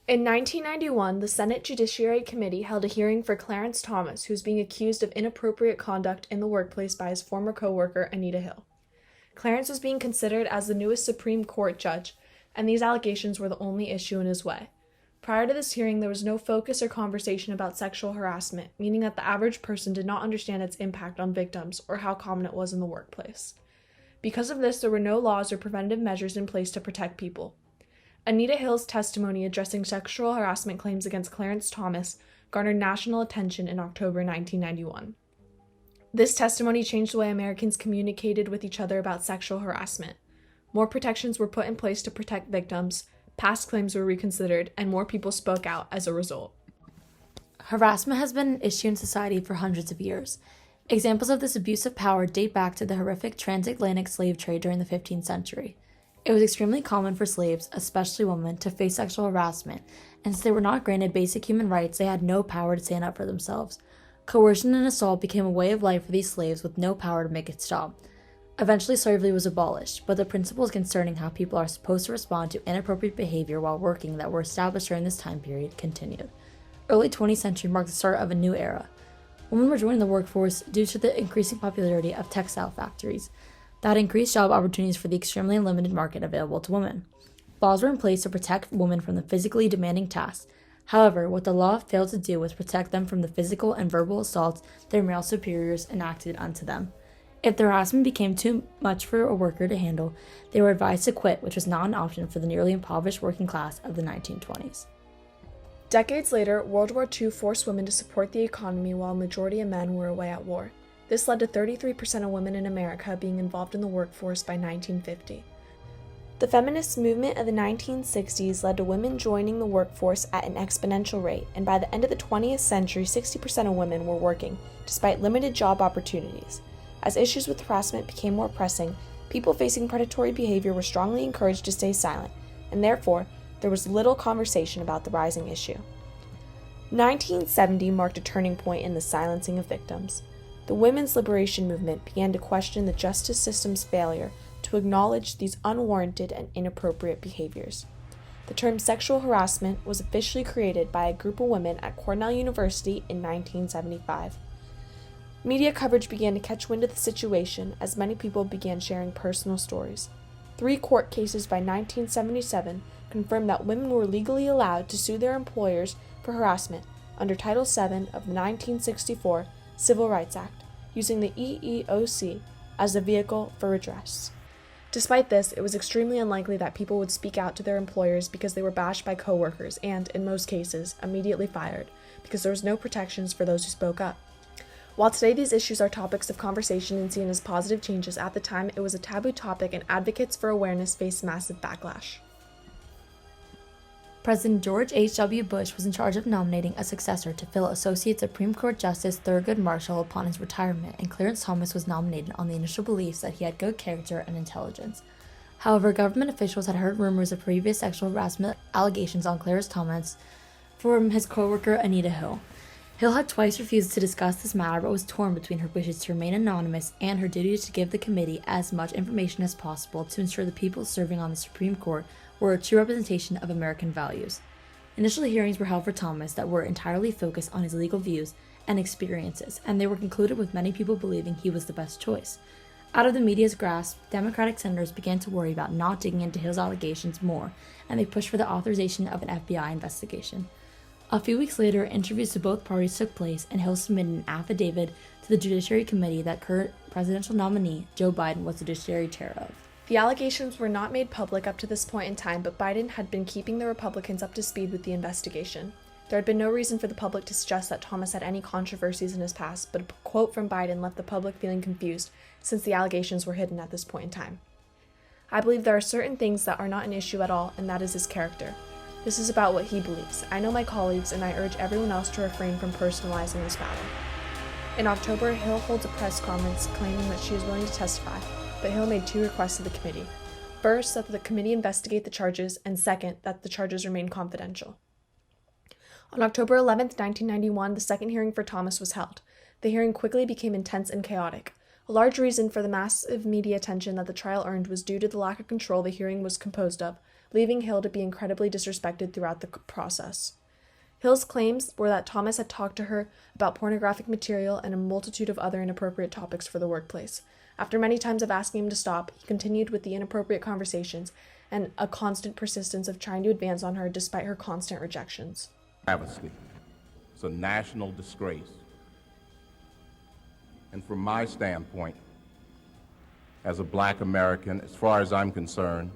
In 1991, the Senate Judiciary Committee held a hearing for Clarence Thomas, who was being accused of inappropriate conduct in the workplace by his former co-worker, Anita Hill. Clarence was being considered as the newest Supreme Court judge, and these allegations were the only issue in his way. Prior to this hearing, there was no focus or conversation about sexual harassment, meaning that the average person did not understand its impact on victims or how common it was in the workplace. Because of this, there were no laws or preventative measures in place to protect people. Anita Hill's testimony addressing sexual harassment claims against Clarence Thomas garnered national attention in October 1991. This testimony changed the way Americans communicated with each other about sexual harassment. More protections were put in place to protect victims, past claims were reconsidered, and more people spoke out as a result. Harassment has been an issue in society for hundreds of years. Examples of this abuse of power date back to the horrific transatlantic slave trade during the 15th century. It was extremely common for slaves, especially women, to face sexual harassment, and since they were not granted basic human rights, they had no power to stand up for themselves. Coercion and assault became a way of life for these slaves with no power to make it stop. Eventually, slavery was abolished, but the principles concerning how people are supposed to respond to inappropriate behavior while working that were established during this time period continued. Early 20th century marked the start of a new era. Women were joining the workforce due to the increasing popularity of textile factories that increased job opportunities for the extremely limited market available to women. Laws were in place to protect women from the physically demanding tasks. However, what the law failed to do was protect them from the physical and verbal assaults their male superiors enacted unto them. If the harassment became too much for a worker to handle, they were advised to quit, which was not an option for the nearly impoverished working class of the 1920s. Decades later, World War II forced women to support the economy while a majority of men were away at war. This led to 33% of women in America being involved in the workforce by 1950. The feminist movement of the 1960s led to women joining the workforce at an exponential rate, and by the end of the 20th century, 60% of women were working, despite limited job opportunities. As issues with harassment became more pressing, people facing predatory behavior were strongly encouraged to stay silent, and therefore, there was little conversation about the rising issue. 1970 marked a turning point in the silencing of victims. The women's liberation movement began to question the justice system's failure to acknowledge these unwarranted and inappropriate behaviors. The term sexual harassment was officially created by a group of women at Cornell University in 1975. Media coverage began to catch wind of the situation as many people began sharing personal stories. 3 court cases by 1977 confirmed that women were legally allowed to sue their employers for harassment under Title VII of the 1964 Civil Rights Act, using the EEOC as a vehicle for redress. Despite this, it was extremely unlikely that people would speak out to their employers because they were bashed by coworkers and, in most cases, immediately fired, because there was no protections for those who spoke up. While today these issues are topics of conversation and seen as positive changes, at the time it was a taboo topic and advocates for awareness faced massive backlash. President George H.W. Bush was in charge of nominating a successor to fill Associate Supreme Court Justice Thurgood Marshall upon his retirement, and Clarence Thomas was nominated on the initial beliefs that he had good character and intelligence. However, government officials had heard rumors of previous sexual harassment allegations on Clarence Thomas from his co-worker Anita Hill. Hill had twice refused to discuss this matter but was torn between her wishes to remain anonymous and her duty to give the committee as much information as possible to ensure the people serving on the Supreme Court were a true representation of American values. Initial hearings were held for Thomas that were entirely focused on his legal views and experiences, and they were concluded with many people believing he was the best choice. Out of the media's grasp, Democratic senators began to worry about not digging into Hill's allegations more, and they pushed for the authorization of an FBI investigation. A few weeks later, interviews to both parties took place, and Hill submitted an affidavit to the Judiciary Committee that current presidential nominee Joe Biden was the Judiciary Chair of. The allegations were not made public up to this point in time, but Biden had been keeping the Republicans up to speed with the investigation. There had been no reason for the public to suggest that Thomas had any controversies in his past, but a quote from Biden left the public feeling confused since the allegations were hidden at this point in time. I believe there are certain things that are not an issue at all, and that is his character. This is about what he believes. I know my colleagues, and I urge everyone else to refrain from personalizing this matter. In October, Hill holds a press conference claiming that she is willing to testify, but Hill made 2 requests to the committee. First, that the committee investigate the charges, and second, that the charges remain confidential. On October 11, 1991, the second hearing for Thomas was held. The hearing quickly became intense and chaotic. A large reason for the massive media attention that the trial earned was due to the lack of control the hearing was composed of, leaving Hill to be incredibly disrespected throughout the process. Hill's claims were that Thomas had talked to her about pornographic material and a multitude of other inappropriate topics for the workplace. After many times of asking him to stop, he continued with the inappropriate conversations and a constant persistence of trying to advance on her despite her constant rejections. Travesty. It's a national disgrace. And from my standpoint, as a Black American, as far as I'm concerned,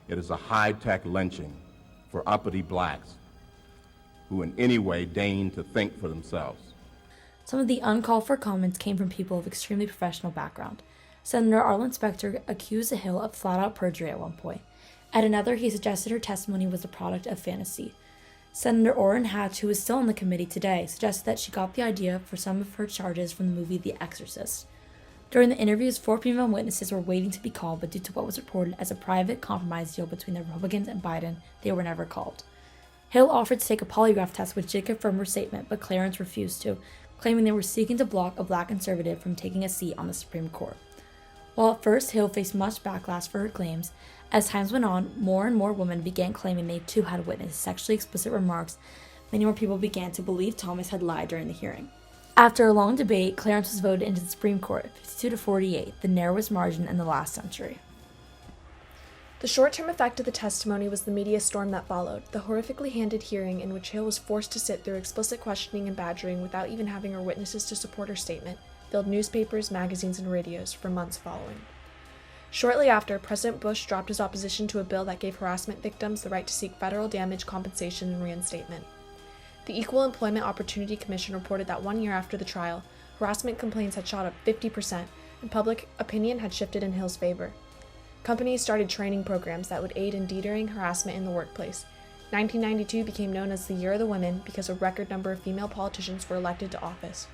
it is a high-tech lynching for uppity Blacks who in any way deign to think for themselves. Some of the uncalled for comments came from people of extremely professional background. Senator Arlen Specter accused Hill of flat-out perjury at one point. At another, he suggested her testimony was the product of fantasy. Senator Orrin Hatch, who is still on the committee today, suggested that she got the idea for some of her charges from the movie The Exorcist. During the interviews, 4 female witnesses were waiting to be called, but due to what was reported as a private compromise deal between the Republicans and Biden, they were never called. Hill offered to take a polygraph test which did confirm her statement, but Clarence refused to, claiming they were seeking to block a Black conservative from taking a seat on the Supreme Court. While at first Hill faced much backlash for her claims, as times went on, more and more women began claiming they too had witnessed sexually explicit remarks. Many more people began to believe Thomas had lied during the hearing. After a long debate, Clarence was voted into the Supreme Court, 52 to 48, the narrowest margin in the last century. The short-term effect of the testimony was the media storm that followed, the horrifically handled hearing in which Hill was forced to sit through explicit questioning and badgering without even having her witnesses to support her statement, filled newspapers, magazines, and radios for months following. Shortly after, President Bush dropped his opposition to a bill that gave harassment victims the right to seek federal damage compensation and reinstatement. The Equal Employment Opportunity Commission reported that 1 year after the trial, harassment complaints had shot up 50%, and public opinion had shifted in Hill's favor. Companies started training programs that would aid in deterring harassment in the workplace. 1992 became known as the Year of the Women because a record number of female politicians were elected to office.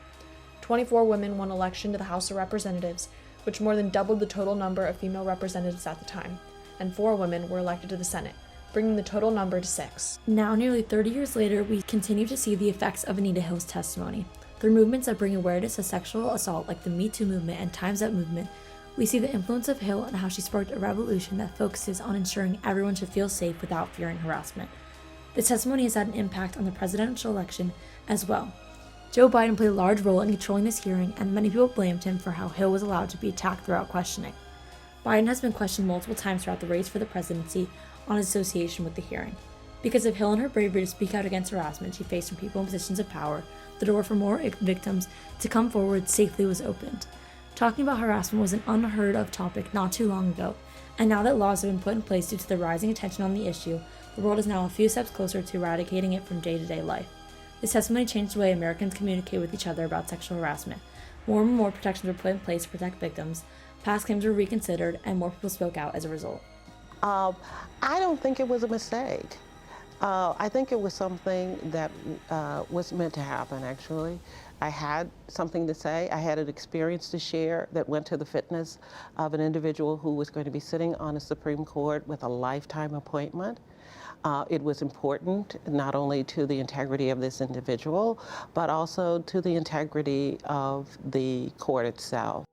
24 women won election to the House of Representatives, which more than doubled the total number of female representatives at the time, and 4 women were elected to the Senate, bringing the total number to 6. Now, nearly 30 years later, we continue to see the effects of Anita Hill's testimony. Through movements that bring awareness of sexual assault like the Me Too movement and Time's Up movement, we see the influence of Hill and how she sparked a revolution that focuses on ensuring everyone should feel safe without fearing harassment. This testimony has had an impact on the presidential election as well. Joe Biden played a large role in controlling this hearing, and many people blamed him for how Hill was allowed to be attacked throughout questioning. Biden has been questioned multiple times throughout the race for the presidency on his association with the hearing. Because of Hill and her bravery to speak out against harassment she faced from people in positions of power, the door for more victims to come forward safely was opened. Talking about harassment was an unheard of topic not too long ago, and now that laws have been put in place due to the rising attention on the issue, the world is now a few steps closer to eradicating it from day-to-day life. This testimony changed the way Americans communicate with each other about sexual harassment. More and more protections were put in place to protect victims, past claims were reconsidered, and more people spoke out as a result. I don't think it was a mistake. I think it was something that was meant to happen, actually. I had something to say. I had an experience to share that went to the fitness of an individual who was going to be sitting on the Supreme Court with a lifetime appointment. It was important not only to the integrity of this individual, but also to the integrity of the court itself.